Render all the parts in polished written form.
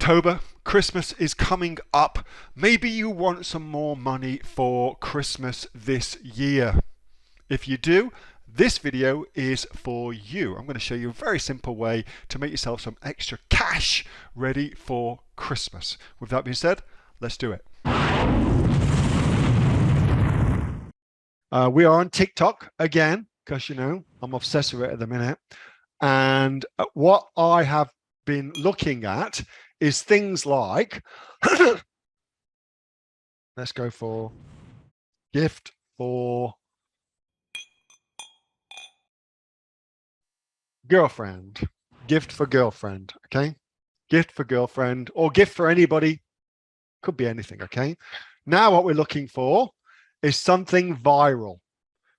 October, Christmas is coming up. Maybe you want some more money for Christmas this year. If you do, this video is for you. I'm going to show you a very simple way to make yourself some extra cash ready for Christmas. With that being said, let's do it. We are on TikTok again, because I'm obsessed with it at the minute. And what I have been looking at is things like, let's go for gift for girlfriend, gift for girlfriend, okay? Gift for girlfriend or gift for anybody, could be anything, okay? Now what we're looking for is something viral.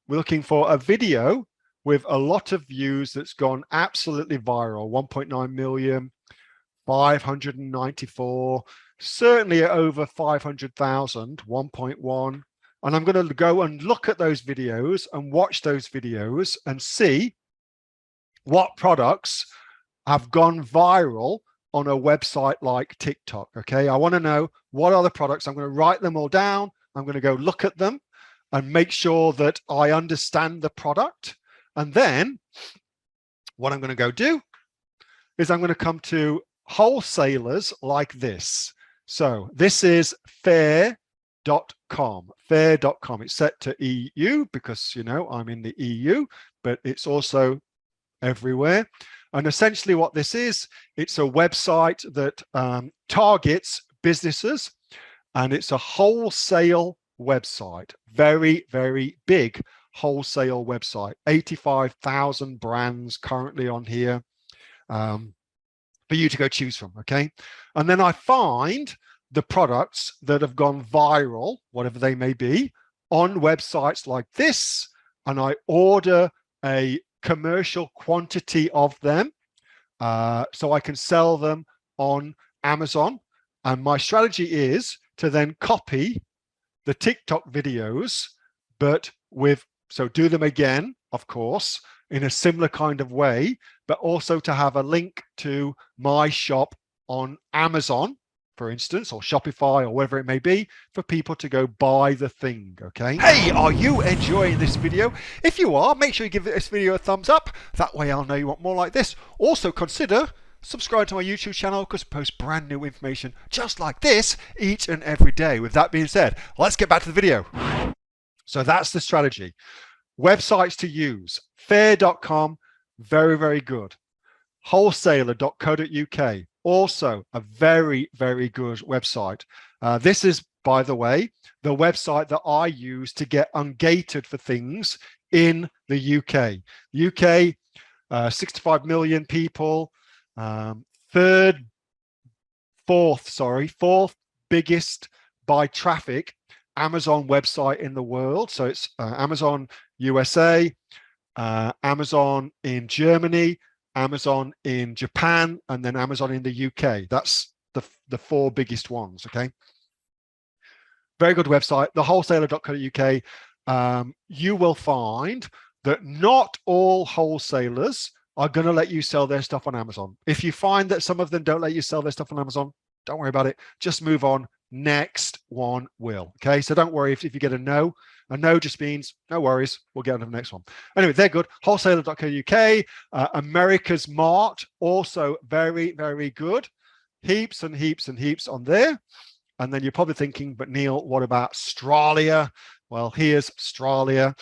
We're looking for a video with a lot of views that's gone absolutely viral, 1.9 million, 594, certainly over 500,000, 1.1. And I'm going to go and look at those videos and watch those videos and see what products have gone viral on a website like TikTok. Okay, I want to know what are the products. I'm going to write them all down. I'm going to go look at them and make sure that I understand the product. And then what I'm going to go do is I'm going to come to wholesalers like this. So this is faire.com. Faire.com. It's set to EU because, I'm in the EU, but it's also everywhere. And essentially what this is, it's a website that targets businesses, and it's a wholesale website. Very, very big wholesale website. 85,000 brands currently on here. For you to go choose from, okay? And then I find the products that have gone viral, whatever they may be, on websites like this, and I order a commercial quantity of them so I can sell them on Amazon. And my strategy is to then copy the TikTok videos, but so do them again, of course, in a similar kind of way, but also to have a link to my shop on Amazon, for instance, or Shopify or whatever it may be, for people to go buy the thing, okay? Hey, are you enjoying this video? If you are, make sure you give this video a thumbs up. That way I'll know you want more like this. Also consider subscribe to my YouTube channel because I post brand new information just like this each and every day. With that being said, let's get back to the video. So that's the strategy. Websites to use, faire.com, very, very good. Wholesaler.co.uk, also a very, very good website. This is, by the way, the website that I use to get ungated for things in the UK. UK, 65 million people, fourth biggest by traffic Amazon website in the world. So it's Amazon USA, Amazon in Germany, Amazon in Japan, and then Amazon in the UK. That's the four biggest ones, okay? Very good website, the wholesaler.co.uk. You will find that not all wholesalers are going to let you sell their stuff on Amazon. If you find that some of them don't let you sell their stuff on Amazon, don't worry about it. Just move on. Next one will. Okay, so don't worry if you get a no. A no just means no worries. We'll get on to the next one. Anyway, they're good. Wholesaler.co.uk, America's Mart, also very, very good. Heaps and heaps and heaps on there. And then you're probably thinking, but Neil, what about Australia? Well, here's Australia.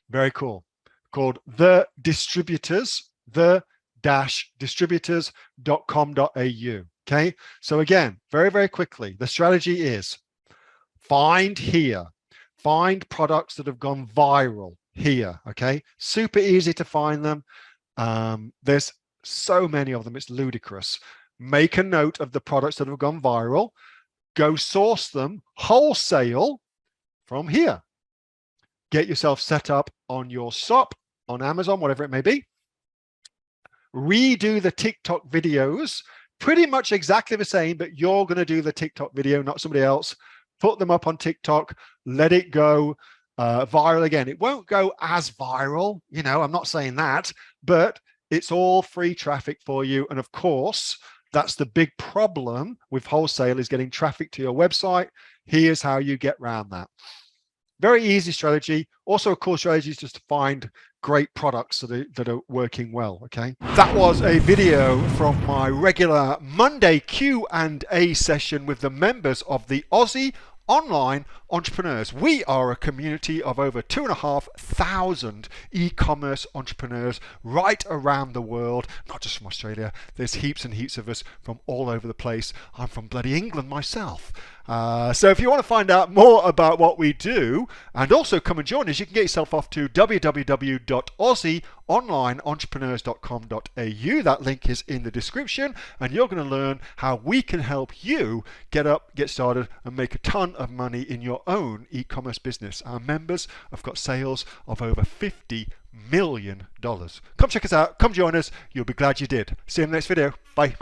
Very cool. Called The Distributors, the-distributors.com.au. Okay, so again, very, very quickly, the strategy is find products that have gone viral here. Okay, super easy to find them. There's so many of them, it's ludicrous. Make a note of the products that have gone viral, go source them wholesale from here. Get yourself set up on your shop, on Amazon, whatever it may be. Redo the TikTok videos, pretty much exactly the same, but you're going to do the TikTok video, not somebody else. Put them up on TikTok, let it go viral again. It won't go as viral, I'm not saying that, but it's all free traffic for you. And of course, That's the big problem with wholesale, is getting traffic to your website. Here's how you get around that. Very easy strategy. Also, a cool strategy is just to find great products that are working well. Okay, that was a video from my regular Monday Q&A session with the members of the Aussie Online Entrepreneurs. We are a community of over 2,500 e-commerce entrepreneurs right around the world, not just from Australia. There's heaps and heaps of us from all over the place. I'm from bloody England myself. So if you want to find out more about what we do and also come and join us, you can get yourself off to www.aussieonlineentrepreneurs.com.au. That link is in the description, and you're going to learn how we can help you get started and make a ton of money in your own e-commerce business. Our members have got sales of over $50 million. Come check us out. Come join us. You'll be glad you did. See you in the next video. Bye.